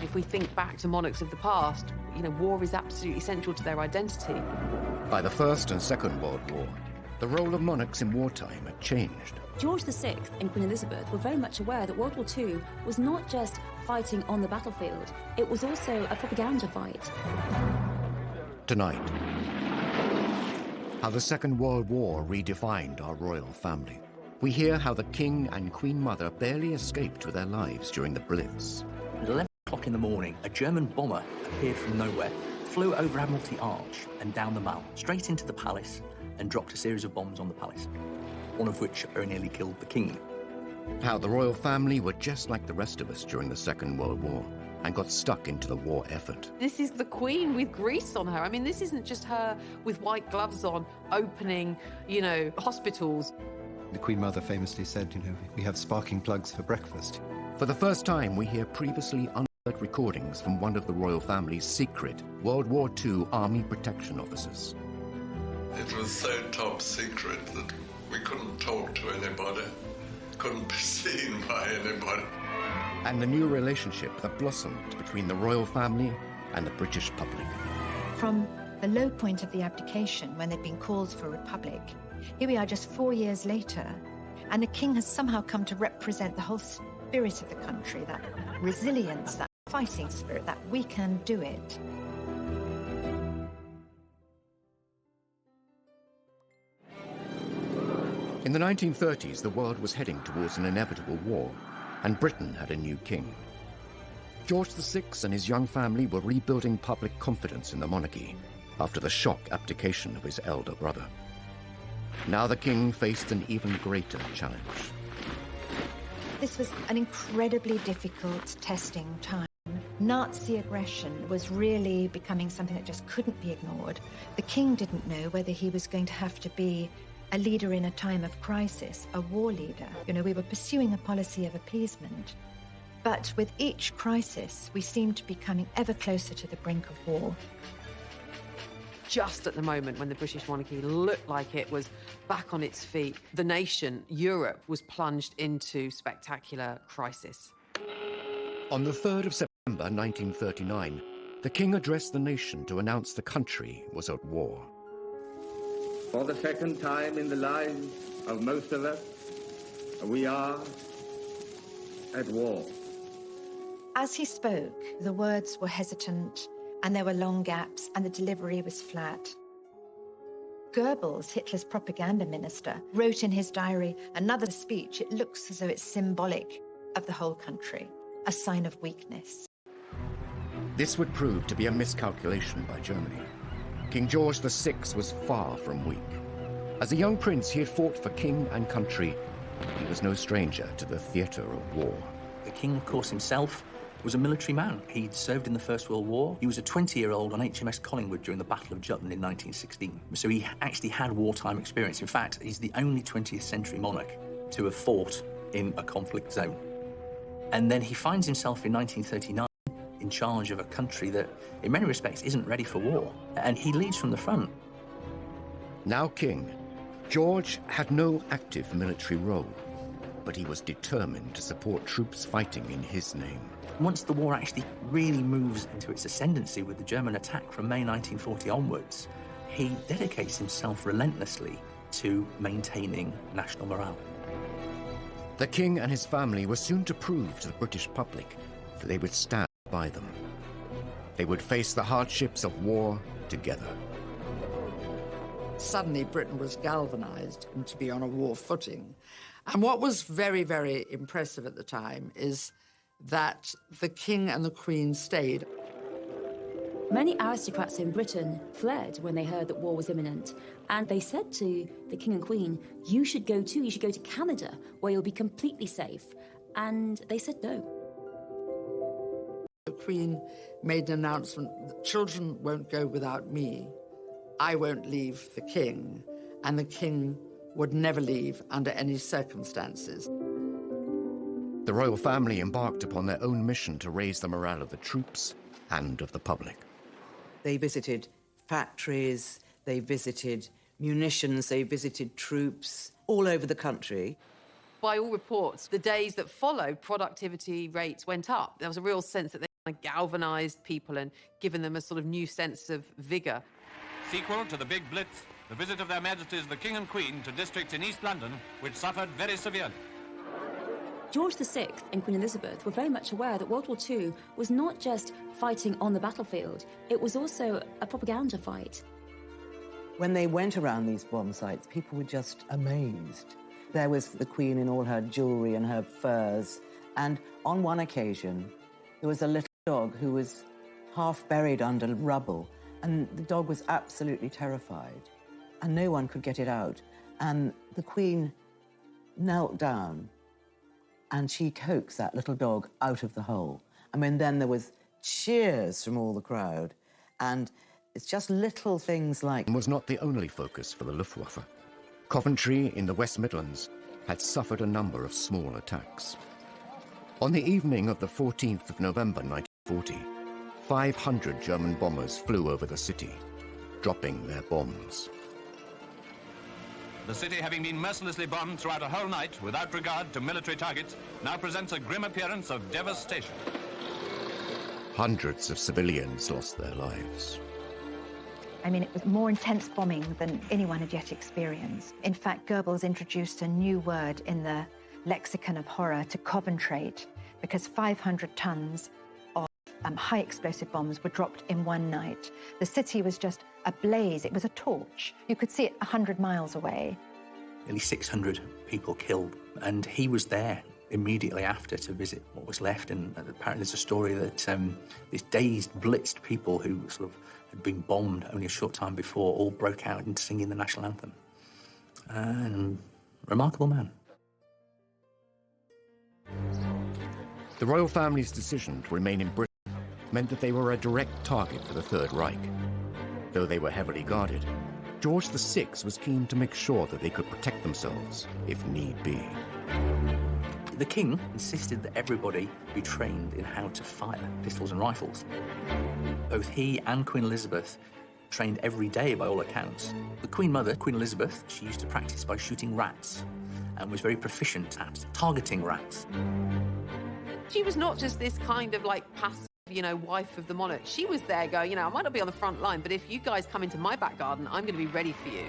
If we think back to monarchs of the past, you know, war is absolutely central to their identity. By the First and Second World War, the role of monarchs in wartime had changed. George VI and Queen Elizabeth were very much aware that World War II was not just fighting on the battlefield, it was also a propaganda fight. Tonight, how the Second World War redefined our royal family. We hear how the King and Queen Mother barely escaped with their lives during the Blitz. At 11 o'clock in the morning, a German bomber appeared from nowhere, flew over Admiralty Arch and down the Mall, straight into the palace, and dropped a series of bombs on the palace, one of which very nearly killed the King. How the royal family were just like the rest of us during the Second World War and got stuck into the war effort. This is the Queen with grease on her. I mean, this isn't just her with white gloves on, opening, you know, hospitals. The Queen Mother famously said, you know, we have sparking plugs for breakfast. For the first time, we hear previously unheard recordings from one of the royal family's secret World War II Army protection officers. It was so top secret that we couldn't talk to anybody, couldn't be seen by anybody. And the new relationship that blossomed between the royal family and the British public. From the low point of the abdication, when they'd been called for a republic, here we are just 4 years later, and the King has somehow come to represent the whole spirit of the country, that resilience, that fighting spirit, that we can do it. In the 1930s, the world was heading towards an inevitable war, and Britain had a new king. George VI and his young family were rebuilding public confidence in the monarchy after the shock abdication of his elder brother. Now the king faced an even greater challenge. This was an incredibly difficult testing time. Nazi aggression was really becoming something that just couldn't be ignored. The king didn't know whether he was going to have to be a leader in a time of crisis, a war leader. You know, we were pursuing a policy of appeasement. But with each crisis, we seemed to be coming ever closer to the brink of war. Just at the moment when the British monarchy looked like it was back on its feet, the nation, Europe, was plunged into spectacular crisis. On the 3rd of September 1939, the king addressed the nation to announce the country was at war. For the second time in the lives of most of us, we are at war. As he spoke, the words were hesitant, and there were long gaps, and the delivery was flat. Goebbels, Hitler's propaganda minister, wrote in his diary, another speech, it looks as though it's symbolic of the whole country, a sign of weakness. This would prove to be a miscalculation by Germany. King George VI was far from weak. As a young prince, he had fought for king and country. He was no stranger to the theatre of war. The King, of course, himself was a military man. He'd served in the First World War. He was a 20-year-old on HMS Collingwood during the Battle of Jutland in 1916. So he actually had wartime experience. In fact, he's the only 20th century monarch to have fought in a conflict zone. And then he finds himself in 1939 in charge of a country that, in many respects, isn't ready for war. And he leads from the front. Now king, George had no active military role, but he was determined to support troops fighting in his name. Once the war actually really moves into its ascendancy with the German attack from May 1940 onwards, he dedicates himself relentlessly to maintaining national morale. The king and his family were soon to prove to the British public that they would stand by them. They would face the hardships of war together. Suddenly Britain was galvanized to be on a war footing. And what was very, very impressive at the time is that the king and the queen stayed. Many aristocrats in Britain fled when they heard that war was imminent, and they said to the king and queen, you should go too, you should go to Canada, where you'll be completely safe. And they said no. The queen made an announcement, the children won't go without me, I won't leave the king, and the king would never leave under any circumstances. The royal family embarked upon their own mission to raise the morale of the troops and of the public. They visited factories, they visited munitions, they visited troops all over the country. By all reports, the days that followed, productivity rates went up. There was a real sense that they galvanized people and given them a sort of new sense of vigor. Sequel to the Big Blitz, the visit of Their Majesties the King and Queen to districts in East London which suffered very severely. George VI and Queen Elizabeth were very much aware that World War II was not just fighting on the battlefield, it was also a propaganda fight. When they went around these bomb sites, people were just amazed. There was the Queen in all her jewellery and her furs, and on one occasion, there was a little dog who was half buried under rubble, and the dog was absolutely terrified, and no one could get it out. And the Queen knelt down, and she coaxed that little dog out of the hole. I mean, then there was cheers from all the crowd, and it's just little things like... Was not the only focus for the Luftwaffe. Coventry in the West Midlands had suffered a number of small attacks. On the evening of the 14th of November 1940, 500 German bombers flew over the city, dropping their bombs. The city, having been mercilessly bombed throughout a whole night without regard to military targets, now presents a grim appearance of devastation. Hundreds of civilians lost their lives. I mean, it was more intense bombing than anyone had yet experienced. In fact, Goebbels introduced a new word in the lexicon of horror to Coventrate, because 500 tons of high explosive bombs were dropped in one night. The city was just ablaze. It was a torch. You could see it 100 miles away. Nearly 600 people killed, and he was there immediately after to visit what was left. And apparently there's a story that these dazed, blitzed people who sort of had been bombed only a short time before all broke out into singing the national anthem. And remarkable man. The royal family's decision to remain in Britain meant that they were a direct target for the Third Reich. Though they were heavily guarded, George VI was keen to make sure that they could protect themselves if need be. The king insisted that everybody be trained in how to fire pistols and rifles. Both he and Queen Elizabeth trained every day by all accounts. The Queen Mother, Queen Elizabeth, she used to practice by shooting rats and was very proficient at targeting rats. She was not just this kind of like passive, wife of the monarch. She was there going, I might not be on the front line, but if you guys come into my back garden, I'm going to be ready for you.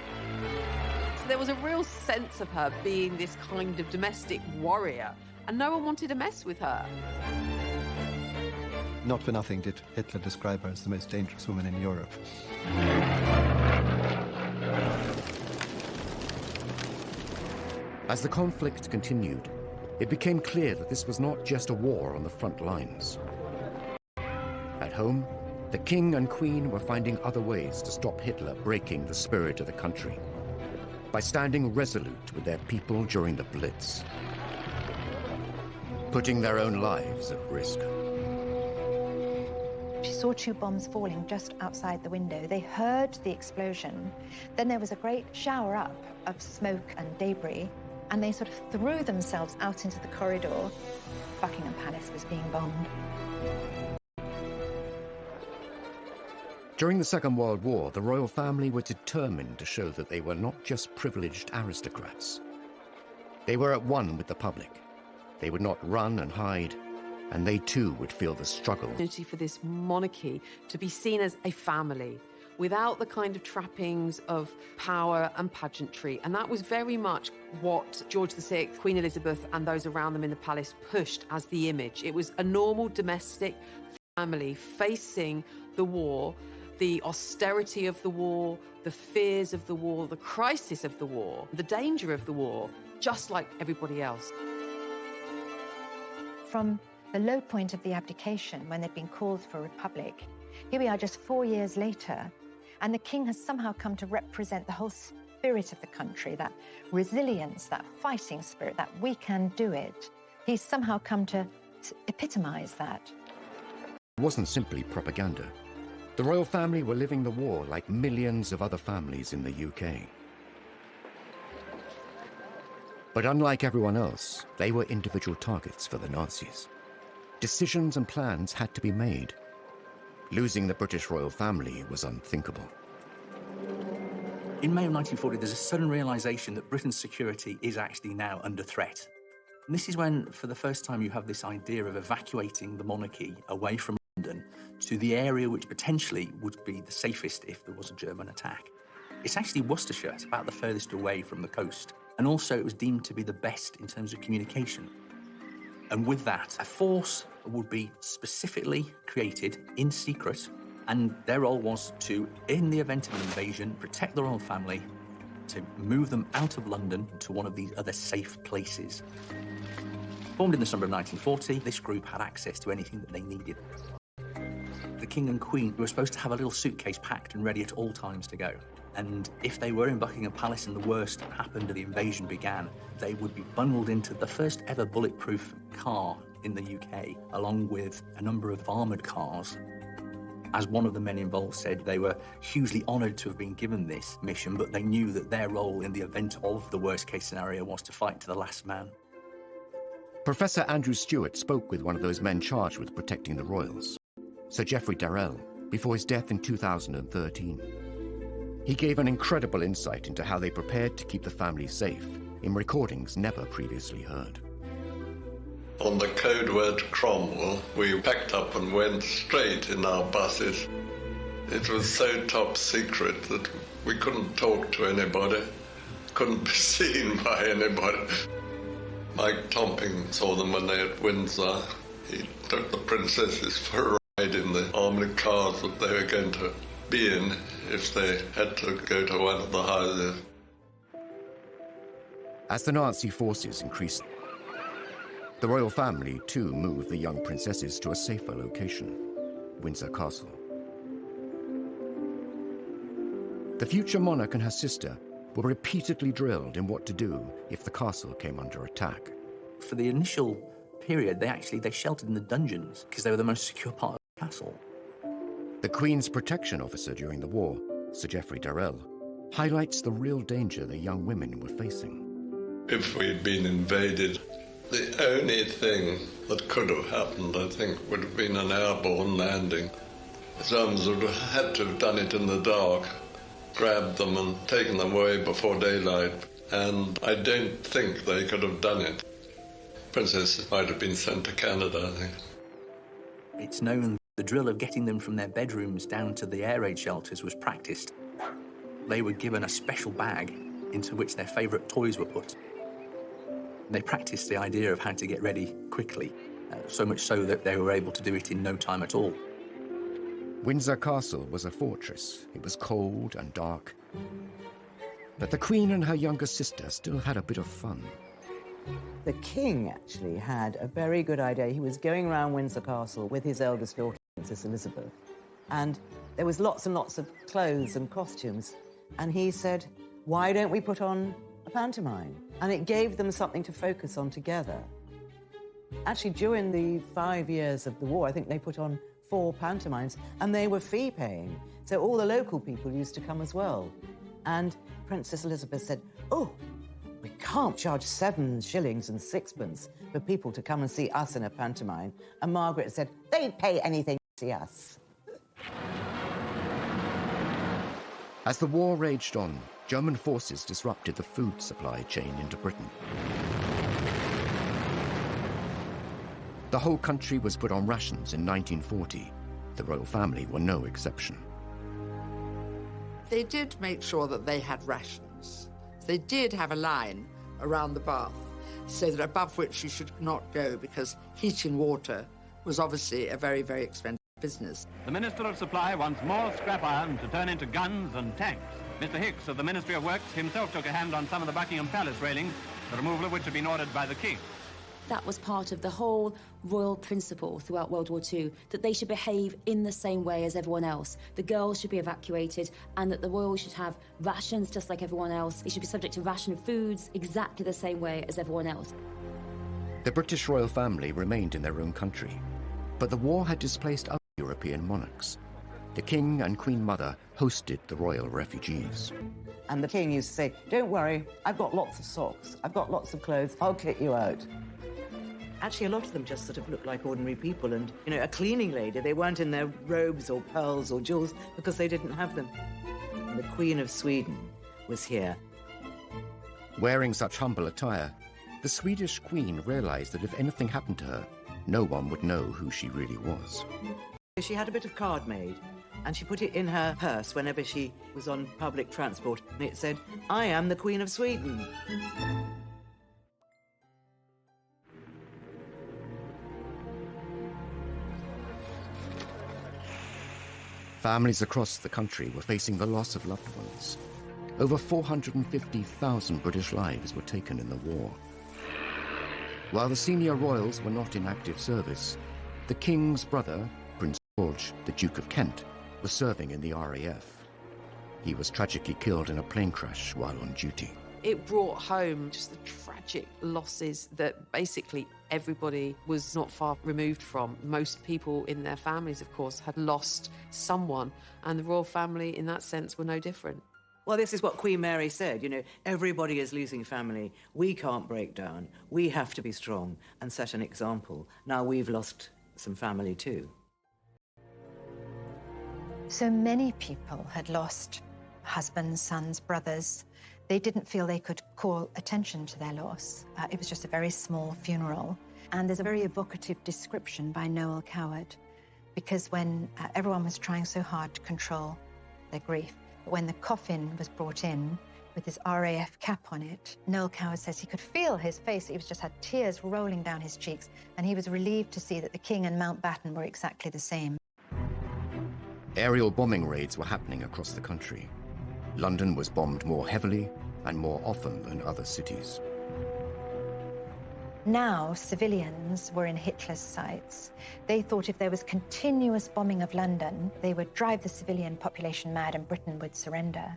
So there was a real sense of her being this kind of domestic warrior, and no one wanted to mess with her. Not for nothing did Hitler describe her as the most dangerous woman in Europe. As the conflict continued, it became clear that this was not just a war on the front lines. At home, the King and Queen were finding other ways to stop Hitler breaking the spirit of the country, by standing resolute with their people during the Blitz, putting their own lives at risk. She saw 2 bombs falling just outside the window. They heard the explosion. Then there was a great shower up of smoke and debris, and they sort of threw themselves out into the corridor. Buckingham Palace was being bombed. During the Second World War, the royal family were determined to show that they were not just privileged aristocrats. They were at one with the public. They would not run and hide, and they too would feel the struggle. For this monarchy to be seen as a family, without the kind of trappings of power and pageantry. And that was very much what George VI, Queen Elizabeth, and those around them in the palace pushed as the image. It was a normal domestic family facing the war, the austerity of the war, the fears of the war, the crisis of the war, the danger of the war, just like everybody else. From the low point of the abdication, when they'd been called for a republic, here we are just 4 years later, and the king has somehow come to represent the whole spirit of the country, that resilience, that fighting spirit, that we can do it. He's somehow come to epitomize that. It wasn't simply propaganda. The royal family were living the war like millions of other families in the UK. But unlike everyone else, they were individual targets for the Nazis. Decisions and plans had to be made. Losing the British royal family was unthinkable. In May of 1940, there's a sudden realization that Britain's security is actually now under threat. And this is when, for the first time, you have this idea of evacuating the monarchy away from London to the area which potentially would be the safest if there was a German attack. It's actually Worcestershire. It's about the furthest away from the coast. And also it was deemed to be the best in terms of communication. And with that, a force would be specifically created in secret, and their role was to, in the event of an invasion, protect the royal family, to move them out of London to one of these other safe places. Formed in the summer of 1940, this group had access to anything that they needed. The King and Queen were supposed to have a little suitcase packed and ready at all times to go. And if they were in Buckingham Palace and the worst happened and the invasion began, they would be bundled into the first ever bulletproof car in the UK, along with a number of armoured cars. As one of the men involved said, they were hugely honoured to have been given this mission, but they knew that their role in the event of the worst case scenario was to fight to the last man. Professor Andrew Stewart spoke with one of those men charged with protecting the royals, Sir Geoffrey Darrell, before his death in 2013. He gave an incredible insight into how they prepared to keep the family safe in recordings never previously heard. On the code word Cromwell, we packed up and went straight in our buses. It was so top secret that we couldn't talk to anybody, couldn't be seen by anybody. Mike Tomping saw them when they were at Windsor. He took the princesses for a ride in the armoured cars that they were going to be in if they had to go to one of the houses. As the Nazi forces increased, the royal family too moved the young princesses to a safer location, Windsor Castle. The future monarch and her sister were repeatedly drilled in what to do if the castle came under attack. For the initial period, they sheltered in the dungeons because they were the most secure part of the castle. The Queen's protection officer during the war, Sir Geoffrey Darrell, highlights the real danger the young women were facing. If we'd been invaded, the only thing that could have happened, I think, would have been an airborne landing. The Germans would have had to have done it in the dark, grabbed them and taken them away before daylight, and I don't think they could have done it. Princesses might have been sent to Canada, I think. It's known the drill of getting them from their bedrooms down to the air raid shelters was practiced. They were given a special bag into which their favourite toys were put. They practiced the idea of how to get ready quickly, so much so that they were able to do it in no time at all. Windsor Castle was a fortress. It was cold and dark. But the Queen and her younger sister still had a bit of fun. The king actually had a very good idea. He was going around Windsor Castle with his eldest daughter, Princess Elizabeth, and there was lots and lots of clothes and costumes. And he said, why don't we put on a pantomime? And it gave them something to focus on together. Actually, during the 5 years of the war, I think they put on 4 pantomimes, and they were fee-paying. So all the local people used to come as well. And Princess Elizabeth said, oh, we can't charge 7 shillings and 6pence for people to come and see us in a pantomime. And Margaret said, they'd pay anything to see us. As the war raged on, German forces disrupted the food supply chain into Britain. The whole country was put on rations in 1940. The royal family were no exception. They did make sure that they had rations. They did have a line around the bath so that above which you should not go, because heating water was obviously a very, very expensive business. The Minister of Supply wants more scrap iron to turn into guns and tanks. Mr. Hicks of the Ministry of Works himself took a hand on some of the Buckingham Palace railings, the removal of which had been ordered by the King. That was part of the whole royal principle throughout World War II, that they should behave in the same way as everyone else. The girls should be evacuated, and that the royals should have rations just like everyone else. They should be subject to ration foods exactly the same way as everyone else. The British royal family remained in their own country, but the war had displaced other European monarchs. The King and Queen Mother hosted the royal refugees. And the king used to say, don't worry, I've got lots of socks, I've got lots of clothes, I'll kick you out. Actually, a lot of them just sort of looked like ordinary people, and, you know, a cleaning lady, they weren't in their robes or pearls or jewels because they didn't have them. And the Queen of Sweden was here. Wearing such humble attire, the Swedish Queen realized that if anything happened to her, no one would know who she really was. She had a bit of card made, and she put it in her purse whenever she was on public transport, and it said, "I am the Queen of Sweden." Families across the country were facing the loss of loved ones. Over 450,000 British lives were taken in the war. While the senior royals were not in active service, the King's brother, Prince George, the Duke of Kent, was serving in the RAF. He was tragically killed in a plane crash while on duty. It brought home just the tragic losses that basically everybody was not far removed from. Most people in their families, of course, had lost someone, and the royal family, in that sense, were no different. Well, this is what Queen Mary said, you know, everybody is losing family. We can't break down. We have to be strong and set an example. Now we've lost some family too. So many people had lost husbands, sons, brothers. They didn't feel they could call attention to their loss. It was just a very small funeral. And there's a very evocative description by Noel Coward, because when everyone was trying so hard to control their grief, when the coffin was brought in with his RAF cap on it, Noel Coward says he could feel his face. He just had tears rolling down his cheeks, and he was relieved to see that the King and Mountbatten were exactly the same. Aerial bombing raids were happening across the country. London was bombed more heavily and more often than other cities. Now, civilians were in Hitler's sights. They thought if there was continuous bombing of London, they would drive the civilian population mad and Britain would surrender.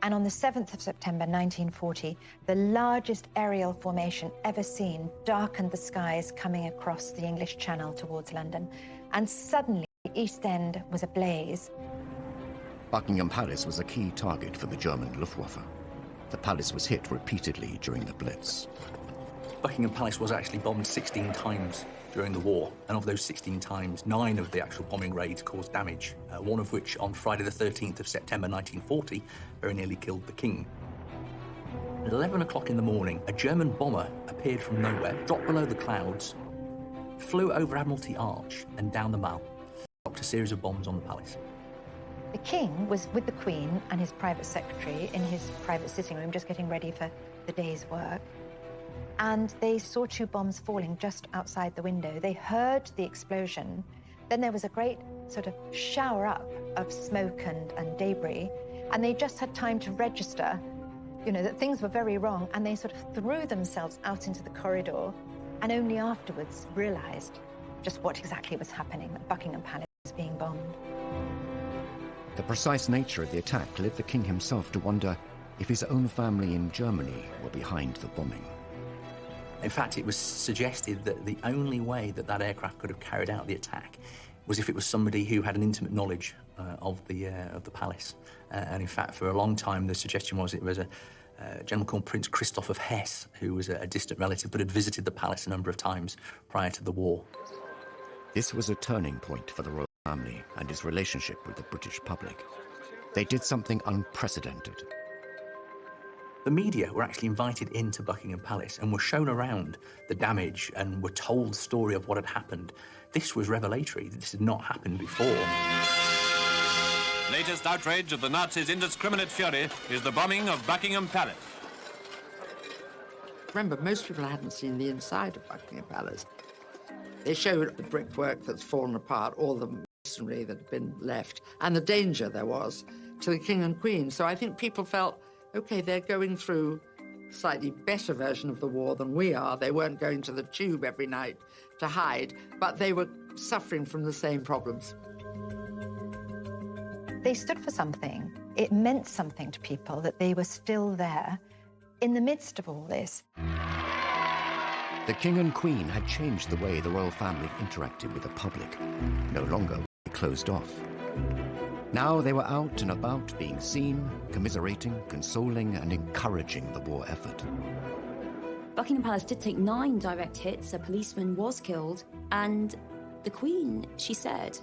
And on the 7th of September 1940, the largest aerial formation ever seen darkened the skies coming across the English Channel towards London. And suddenly, the East End was ablaze. Buckingham Palace was a key target for the German Luftwaffe. The palace was hit repeatedly during the Blitz. Buckingham Palace was actually bombed 16 times during the war, and of those 16 times, 9 of the actual bombing raids caused damage, one of which on Friday the 13th of September 1940 very nearly killed the King. At 11 o'clock in the morning, a German bomber appeared from nowhere, dropped below the clouds, flew over Admiralty Arch and down the Mall, dropped a series of bombs on the palace. The King was with the Queen and his private secretary in his private sitting room, just getting ready for the day's work. And they saw 2 bombs falling just outside the window. They heard the explosion. Then there was a great sort of shower up of smoke and debris. And they just had time to register, you know, that things were very wrong. And they sort of threw themselves out into the corridor and only afterwards realized just what exactly was happening, that Buckingham Palace was being bombed. The precise nature of the attack led the King himself to wonder if his own family in Germany were behind the bombing. In fact, it was suggested that the only way that that aircraft could have carried out the attack was if it was somebody who had an intimate knowledge of the palace. And in fact, for a long time, the suggestion was it was a gentleman called Prince Christoph of Hesse, who was a distant relative but had visited the palace a number of times prior to the war. This was a turning point for the royal family and his relationship with the British public. They did something unprecedented. The media were actually invited into Buckingham Palace and were shown around the damage and were told the story of what had happened. This was revelatory. This had not happened before. Latest outrage of the Nazis' indiscriminate fury is the bombing of Buckingham Palace. Remember, most people hadn't seen the inside of Buckingham Palace. They showed the brickwork that's fallen apart, all the masonry that had been left, and the danger there was to the King and Queen. So I think people felt, OK, they're going through a slightly better version of the war than we are. They weren't going to the tube every night to hide, but they were suffering from the same problems. They stood for something. It meant something to people that they were still there in the midst of all this. The King and Queen had changed the way the royal family interacted with the public. No longer were they closed off. Now they were out and about, being seen, commiserating, consoling, and encouraging the war effort. Buckingham Palace did take 9 direct hits. A policeman was killed. And the Queen, she said,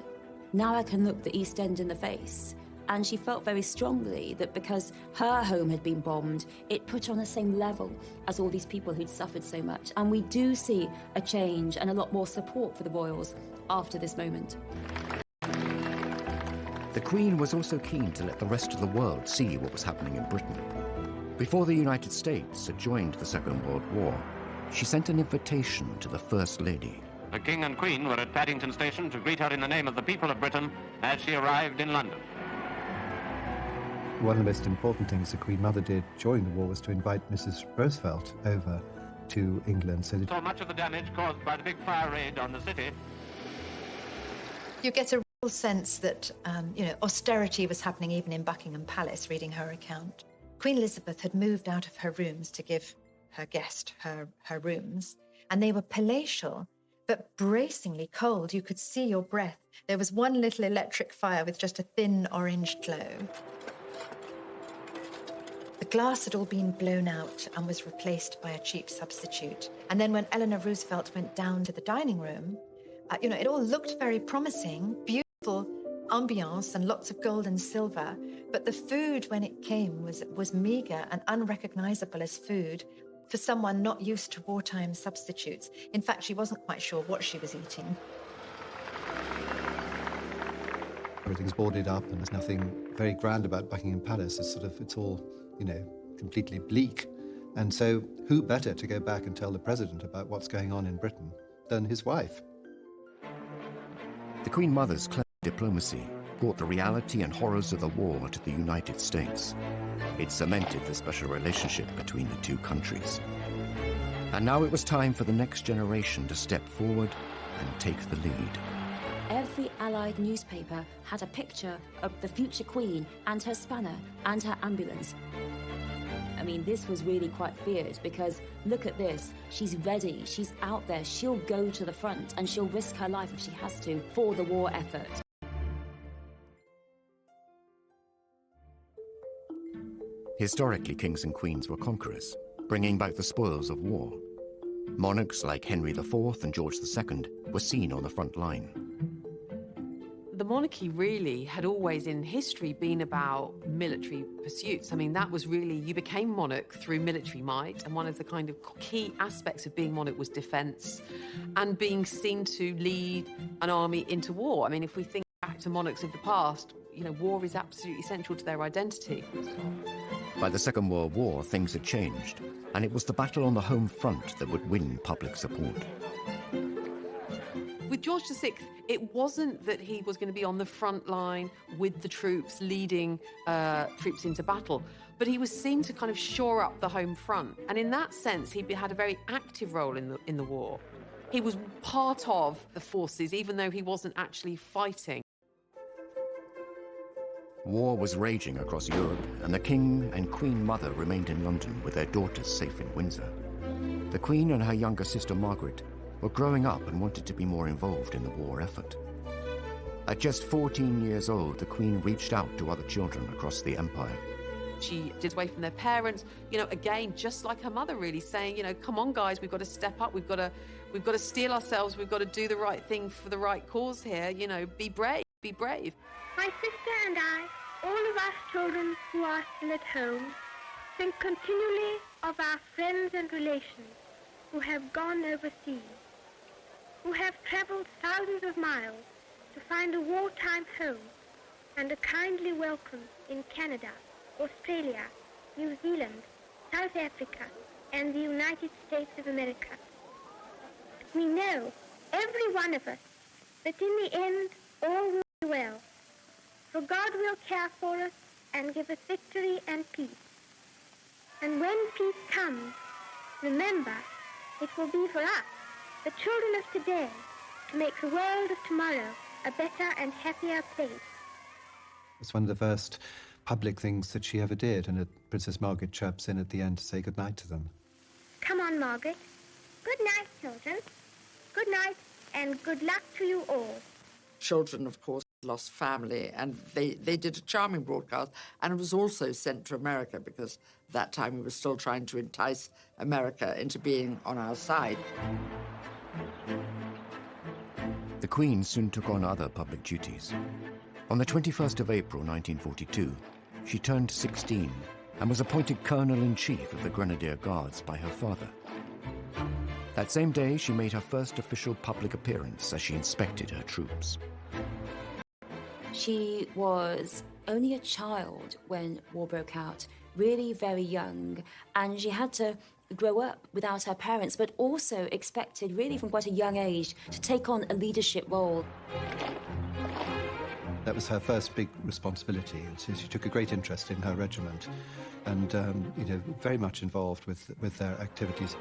"Now I can look the East End in the face." And she felt very strongly that because her home had been bombed, it put her on the same level as all these people who'd suffered so much. And we do see a change and a lot more support for the royals after this moment. The Queen was also keen to let the rest of the world see what was happening in Britain. Before the United States had joined the Second World War, she sent an invitation to the First Lady. The King and Queen were at Paddington Station to greet her in the name of the people of Britain as she arrived in London. One of the most important things the Queen Mother did during the war was to invite Mrs. Roosevelt over to England. So much of the damage caused by the big fire raid on the city. You get a real sense that, austerity was happening even in Buckingham Palace, reading her account. Queen Elizabeth had moved out of her rooms to give her guest her rooms, and they were palatial, but bracingly cold. You could see your breath. There was one little electric fire with just a thin orange glow. The glass had all been blown out and was replaced by a cheap substitute. And then when Eleanor Roosevelt went down to the dining room, it all looked very promising, beautiful ambiance and lots of gold and silver, but the food when it came was meager and unrecognizable as food for someone not used to wartime substitutes. In fact, she wasn't quite sure what she was eating. everything's boarded up and there's nothing very grand about Buckingham Palace. It's all, completely bleak. And so who better to go back and tell the president about what's going on in Britain than his wife? The Queen Mother's clever diplomacy brought the reality and horrors of the war to the United States. It cemented the special relationship between the two countries. And now it was time for the next generation to step forward and take the lead. Every Allied newspaper had a picture of the future Queen and her spanner and her ambulance. I mean, this was really quite feared because look at this. She's ready. She's out there. She'll go to the front and she'll risk her life if she has to for the war effort. Historically, kings and queens were conquerors, bringing back the spoils of war. Monarchs like Henry IV and George II were seen on the front line. The monarchy really had always in history been about military pursuits. I mean, that was really, you became monarch through military might, and one of the kind of key aspects of being monarch was defense and being seen to lead an army into war. I mean, if we think back to monarchs of the past, war is absolutely central to their identity. By the Second World War, things had changed, and it was the battle on the home front that would win public support. With George VI, it wasn't that he was going to be on the front line with the troops, leading troops into battle, but he was seen to kind of shore up the home front. And in that sense, he had a very active role in the war. He was part of the forces, even though he wasn't actually fighting. War was raging across Europe, and the King and Queen Mother remained in London with their daughters safe in Windsor. The Queen and her younger sister Margaret were growing up and wanted to be more involved in the war effort. At just 14 years old, the Queen reached out to other children across the empire. She did away from their parents, again, just like her mother, really saying, come on, guys, we've got to step up, we've got to steel ourselves, we've got to do the right thing for the right cause here, be brave, be brave. My sister and I, all of us children who are still at home, think continually of our friends and relations who have gone overseas, who have traveled thousands of miles to find a wartime home and a kindly welcome in Canada, Australia, New Zealand, South Africa, and the United States of America. We know, every one of us, that in the end all will be well, for God will care for us and give us victory and peace. And when peace comes, remember, it will be for us, the children of today, to make the world of tomorrow a better and happier place. It's one of the first public things that she ever did, and Princess Margaret chirps in at the end to say goodnight to them. Come on, Margaret. Good night, children. Good night, and good luck to you all. Children, of course, lost family, and they did a charming broadcast, and it was also sent to America because at that time we were still trying to entice America into being on our side. The Queen soon took on other public duties. On the 21st of April 1942, she turned 16 and was appointed Colonel-in-Chief of the Grenadier Guards by her father. That same day, she made her first official public appearance as she inspected her troops. She was only a child when war broke out, really very young, and she had to grow up without her parents, but also expected, really from quite a young age, to take on a leadership role. That was her first big responsibility, and so she took a great interest in her regiment and, very much involved with their activities.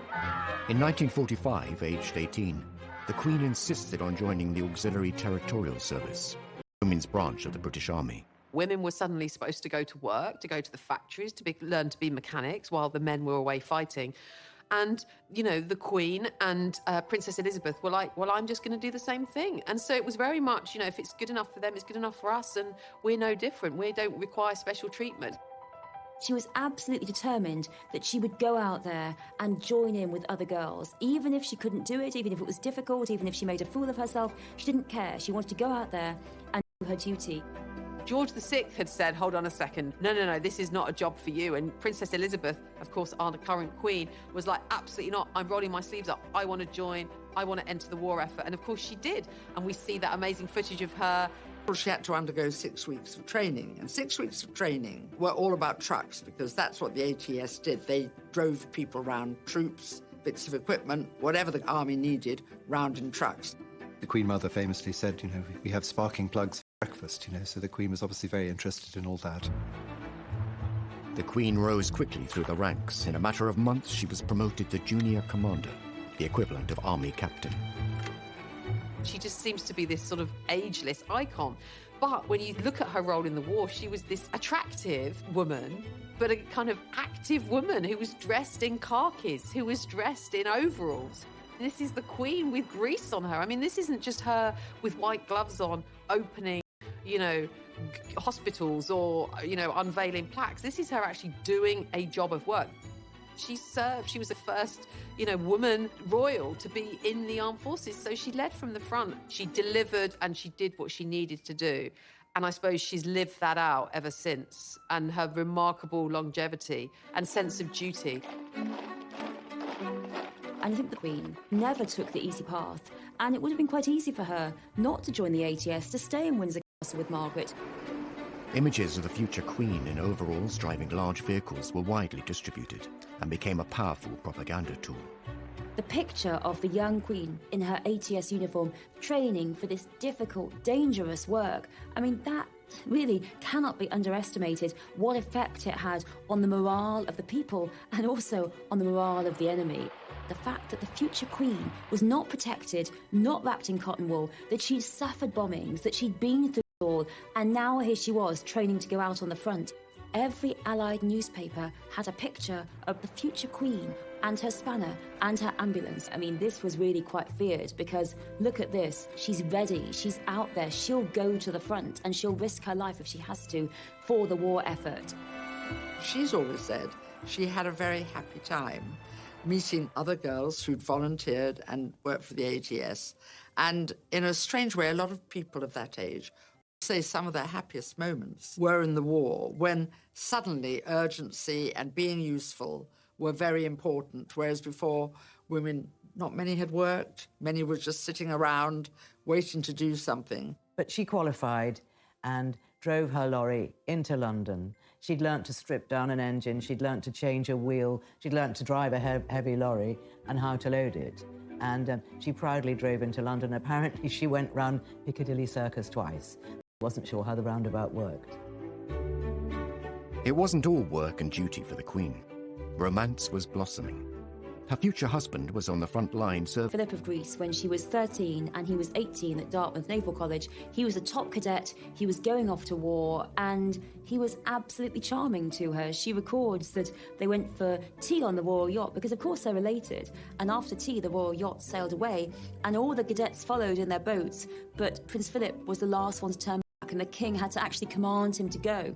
In 1945, aged 18, the Queen insisted on joining the Auxiliary Territorial Service, the women's branch of the British Army. Women were suddenly supposed to go to work, to go to the factories, to learn to be mechanics while the men were away fighting. And, the Queen and Princess Elizabeth were like, well, I'm just going to do the same thing. And so it was very much, if it's good enough for them, it's good enough for us, and we're no different. We don't require special treatment. She was absolutely determined that she would go out there and join in with other girls. Even if she couldn't do it, even if it was difficult, even if she made a fool of herself, she didn't care. She wanted to go out there and do her duty. George VI had said, hold on a second, no, this is not a job for you. And Princess Elizabeth, of course, our current queen, was like, absolutely not. I'm rolling my sleeves up. I want to join. I want to enter the war effort. And of course she did. And we see that amazing footage of her. She had to undergo 6 weeks of training, and 6 weeks of training were all about trucks, because that's what the ATS did. They drove people around, troops, bits of equipment, whatever the army needed, round in trucks. The Queen Mother famously said, we have sparking plugs for breakfast, so the Queen was obviously very interested in all that. The Queen rose quickly through the ranks. In a matter of months, she was promoted to junior commander, the equivalent of army captain. She just seems to be this sort of ageless icon. But when you look at her role in the war, she was this attractive woman, but a kind of active woman who was dressed in khakis, who was dressed in overalls. This is the Queen with grease on her. I mean, this isn't just her with white gloves on, opening, hospitals or, unveiling plaques. This is her actually doing a job of work. She served. She was the first, woman royal to be in the armed forces. So she led from the front. She delivered and she did what she needed to do. And I suppose she's lived that out ever since. And her remarkable longevity and sense of duty. And I think the Queen never took the easy path. And it would have been quite easy for her not to join the ATS, to stay in Windsor Castle with Margaret. Images of the future Queen in overalls driving large vehicles were widely distributed and became a powerful propaganda tool. The picture of the young Queen in her ATS uniform training for this difficult, dangerous work, that really cannot be underestimated, what effect it had on the morale of the people and also on the morale of the enemy. The fact that the future Queen was not protected, not wrapped in cotton wool, that she'd suffered bombings, that she'd been through it all, and now here she was training to go out on the front. Every Allied newspaper had a picture of the future Queen and her spanner and her ambulance. This was really quite feared, because look at this. She's ready. She's out there. She'll go to the front and she'll risk her life if she has to for the war effort. She's always said she had a very happy time meeting other girls who'd volunteered and worked for the ATS. And in a strange way, a lot of people of that age say some of their happiest moments were in the war, when suddenly urgency and being useful were very important, whereas before women, not many had worked, many were just sitting around waiting to do something. But she qualified and drove her lorry into London. She'd learnt to strip down an engine, she'd learnt to change a wheel, she'd learnt to drive a heavy lorry and how to load it. And she proudly drove into London. Apparently she went round Piccadilly Circus twice. Wasn't sure how the roundabout worked. It wasn't all work and duty for the Queen. Romance was blossoming. Her future husband was on the front line serving. Philip of Greece, when she was 13 and he was 18 at Dartmouth Naval College, he was a top cadet, he was going off to war, and he was absolutely charming to her. She records that they went for tea on the royal yacht, because of course they're related, and after tea the royal yacht sailed away, and all the cadets followed in their boats, but Prince Philip was the last one to turn back, and the king had to actually command him to go.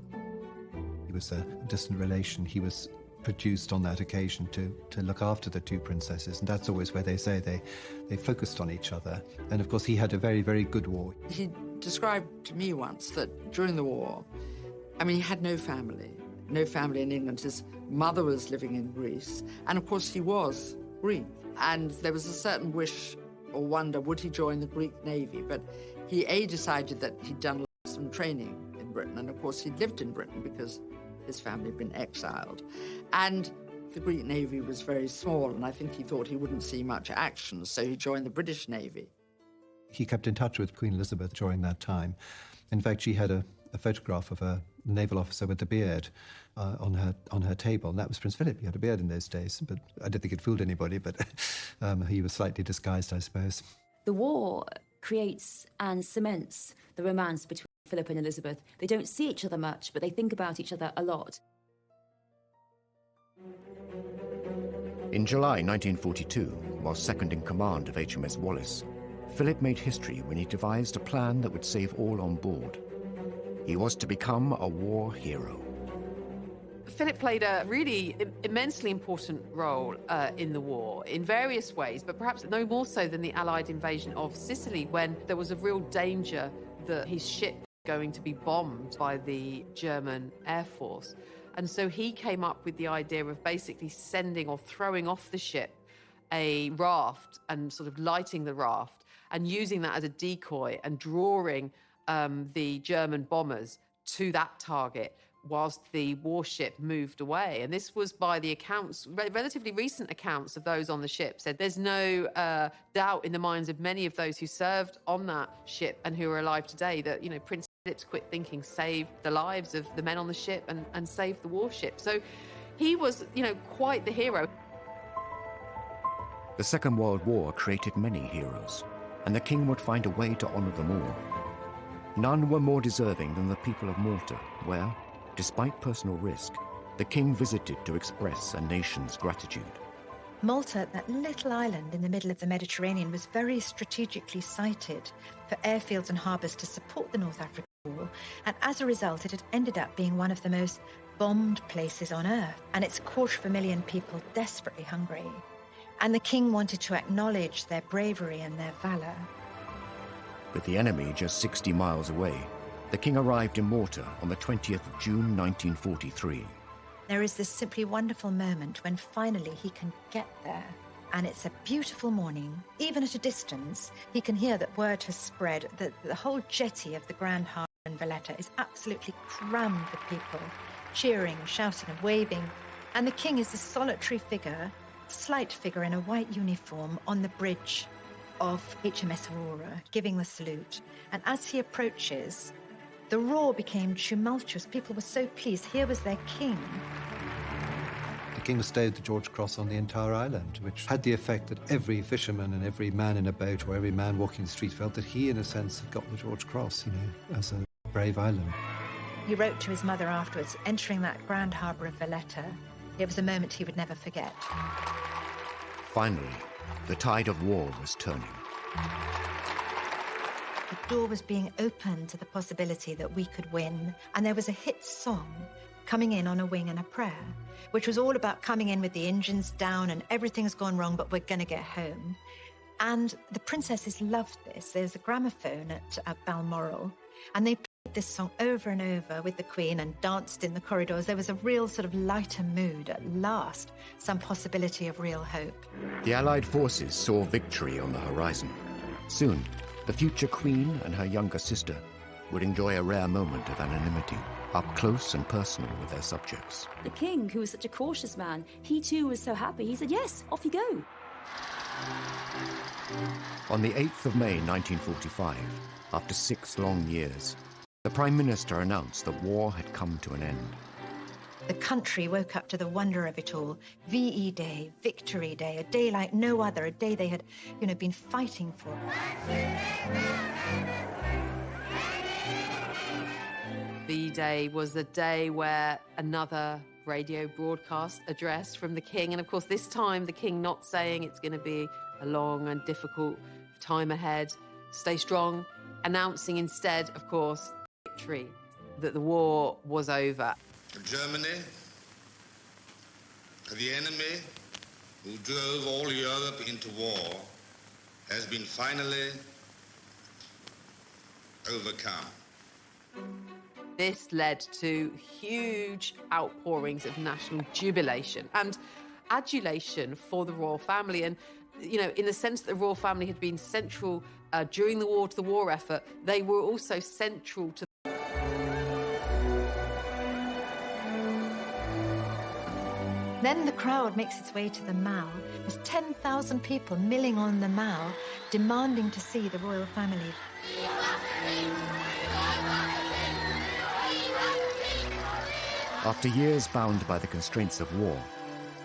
He was a distant relation. He was produced on that occasion to look after the two princesses, and that's always where they say they focused on each other. And of course he had a very, very good war. He described to me once that during the war, he had no family in England. His mother was living in Greece, and of course he was Greek, and there was a certain wish or wonder, would he join the Greek Navy? But he decided that he'd done lots some training in Britain. And of course, he'd lived in Britain because his family had been exiled. And the Greek Navy was very small, and I think he thought he wouldn't see much action, so he joined the British Navy. He kept in touch with Queen Elizabeth during that time. In fact, she had a photograph of a naval officer with a beard on her table, and that was Prince Philip. He had a beard in those days, but I don't think it fooled anybody, but he was slightly disguised, I suppose. The war creates and cements the romance between Philip and Elizabeth. They don't see each other much, but they think about each other a lot. In July 1942, while second in command of HMS Wallace, Philip made history when he devised a plan that would save all on board. He was to become a war hero. Philip played a really immensely important role in the war in various ways, but perhaps no more so than the Allied invasion of Sicily, when there was a real danger that his ship was going to be bombed by the German Air Force. And so he came up with the idea of basically sending or throwing off the ship a raft and sort of lighting the raft and using that as a decoy and drawing the German bombers to that target whilst the warship moved away. And this was, by the accounts, relatively recent accounts of those on the ship, said there's no doubt in the minds of many of those who served on that ship and who are alive today that, you know, Prince Philip's quick thinking saved the lives of the men on the ship and saved the warship. So he was, you know, quite the hero. The Second World War created many heroes, and the king would find a way to honor them all. None were more deserving than the people of Malta, where, despite personal risk, the king visited to express a nation's gratitude. Malta, that little island in the middle of the Mediterranean, was very strategically sited for airfields and harbours to support the North African War, and as a result it had ended up being one of the most bombed places on earth, and its 250,000 people desperately hungry. And the king wanted to acknowledge their bravery and their valour. With the enemy just 60 miles away, the king arrived in Malta on the 20th of June 1943. There is this simply wonderful moment when finally he can get there. And it's a beautiful morning. Even at a distance, he can hear that word has spread that the whole jetty of the Grand Harbour in Valletta is absolutely crammed with people, cheering, shouting and waving. And the king is a solitary figure, slight figure in a white uniform on the bridge of HMS Aurora, giving the salute. And as he approaches, the roar became tumultuous. People were so pleased. Here was their king. The king bestowed the George Cross on the entire island, which had the effect that every fisherman and every man in a boat or every man walking the street felt that he, in a sense, had got the George Cross, you know, as a brave island. He wrote to his mother afterwards, entering that Grand Harbour of Valletta. It was a moment he would never forget. Finally, the tide of war was turning. The door was being opened to the possibility that we could win, and there was a hit song, Coming In on a Wing and a Prayer, which was all about coming in with the engines down and everything's gone wrong, but we're going to get home. And the princesses loved this. There's a gramophone at Balmoral, and they played this song over and over with the Queen and danced in the corridors. There was a real sort of lighter mood at last, some possibility of real hope. The Allied forces saw victory on the horizon. Soon, the future queen and her younger sister would enjoy a rare moment of anonymity, up close and personal with their subjects. The king, who was such a cautious man, he too was so happy. He said, yes, off you go. On the 8th of May 1945, after 6 long years, the Prime Minister announced that war had come to an end. The country woke up to the wonder of it all. VE Day, Victory Day, a day like no other, a day they had, been fighting for. VE Day was the day where another radio broadcast address from the king, and of course this time the king not saying it's going to be a long and difficult time ahead, stay strong, announcing instead, of course, victory, that the war was over. Germany, the enemy who drove all Europe into war, has been finally overcome. This led to huge outpourings of national jubilation and adulation for the royal family. And, in the sense that the royal family had been central during the war to the war effort, they were also central to Then the crowd makes its way to the Mall. There's 10,000 people milling on the Mall, demanding to see the royal family. After years bound by the constraints of war,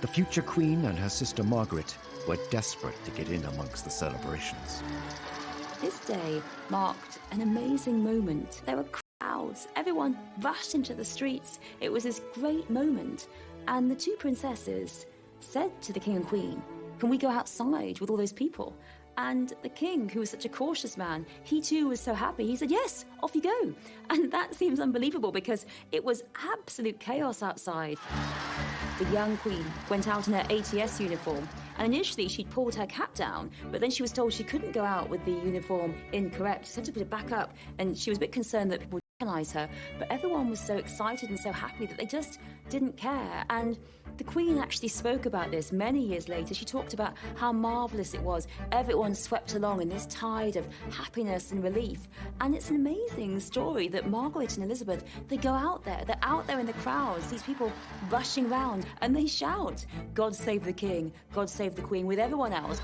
the future queen and her sister Margaret were desperate to get in amongst the celebrations. This day marked an amazing moment. There were crowds. Everyone rushed into the streets. It was this great moment. And the two princesses said to the king and queen, "Can we go outside with all those people?" And the king, who was such a cautious man, he too was so happy. He said, "Yes, off you go." And that seems unbelievable because it was absolute chaos outside. The young queen went out in her ATS uniform, and initially she'd pulled her cap down, but then she was told she couldn't go out with the uniform incorrect. She had to put it back up, and she was a bit concerned that people would recognize her. But everyone was so excited and so happy that they just didn't care. And the Queen actually spoke about this many years later. She talked about how marvellous it was. Everyone swept along in this tide of happiness and relief. And it's an amazing story that Margaret and Elizabeth, they go out there. They're out there in the crowds, these people rushing round, and they shout, "God save the King, God save the Queen," with everyone else.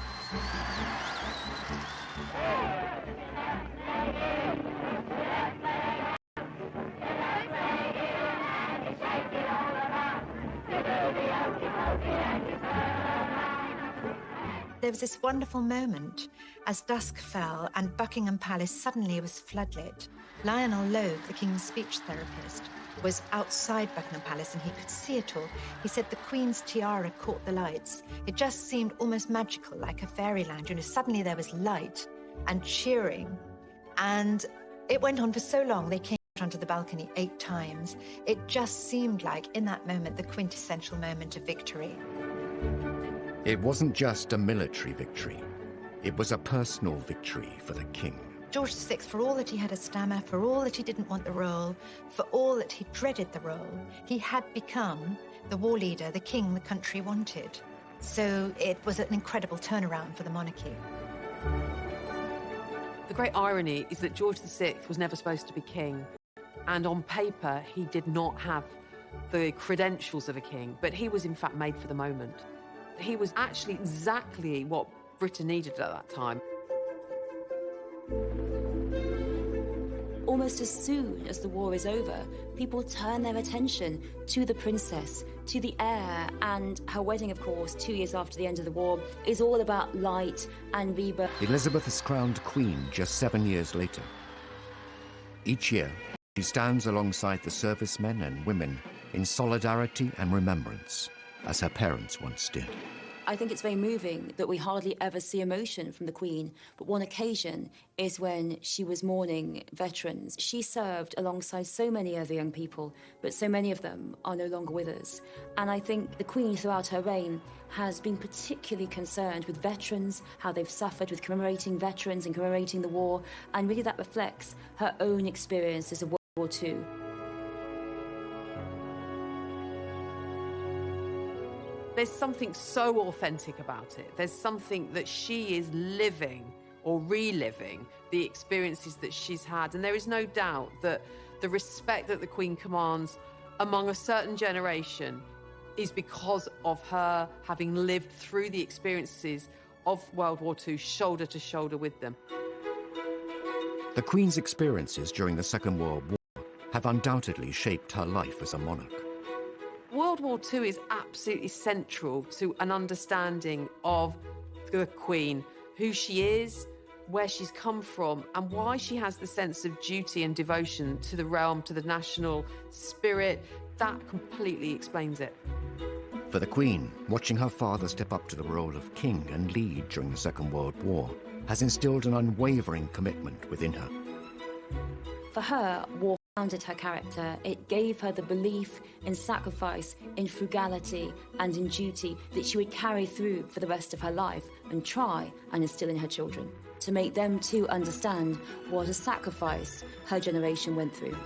There was this wonderful moment as dusk fell and Buckingham Palace suddenly was floodlit. Lionel Logue, the King's speech therapist, was outside Buckingham Palace and he could see it all. He said the Queen's tiara caught the lights. It just seemed almost magical, like a fairyland. You know, suddenly there was light and cheering. And it went on for so long. They came out onto the balcony 8 times. It just seemed like, in that moment, the quintessential moment of victory. It wasn't just a military victory. It was a personal victory for the king. George VI, for all that he had a stammer, for all that he didn't want the role, for all that he dreaded the role, he had become the war leader, the king the country wanted. So it was an incredible turnaround for the monarchy. The great irony is that George VI was never supposed to be king. And on paper, he did not have the credentials of a king, but he was in fact made for the moment. He was actually exactly what Britain needed at that time. Almost as soon as the war is over, people turn their attention to the princess, to the heir, and her wedding, of course, 2 years after the end of the war, is all about light and rebirth. Elizabeth is crowned queen just 7 years later. Each year, she stands alongside the servicemen and women in solidarity and remembrance, as her parents once did. I think it's very moving that we hardly ever see emotion from the Queen, but one occasion is when she was mourning veterans. She served alongside so many other young people, but so many of them are no longer with us. And I think the Queen, throughout her reign, has been particularly concerned with veterans, how they've suffered, with commemorating veterans and commemorating the war, and really that reflects her own experiences of World War II. There's something so authentic about it. There's something that she is living or reliving the experiences that she's had. And there is no doubt that the respect that the Queen commands among a certain generation is because of her having lived through the experiences of World War II shoulder to shoulder with them. The Queen's experiences during the Second World War have undoubtedly shaped her life as a monarch. World War II is absolutely central to an understanding of the Queen, who she is, where she's come from, and why she has the sense of duty and devotion to the realm, to the national spirit. That completely explains it. For the Queen, watching her father step up to the role of king and lead during the Second World War has instilled an unwavering commitment within her. For her, war founded her character. It gave her the belief in sacrifice, in frugality, and in duty that she would carry through for the rest of her life and try and instill in her children, to make them too understand what a sacrifice her generation went through.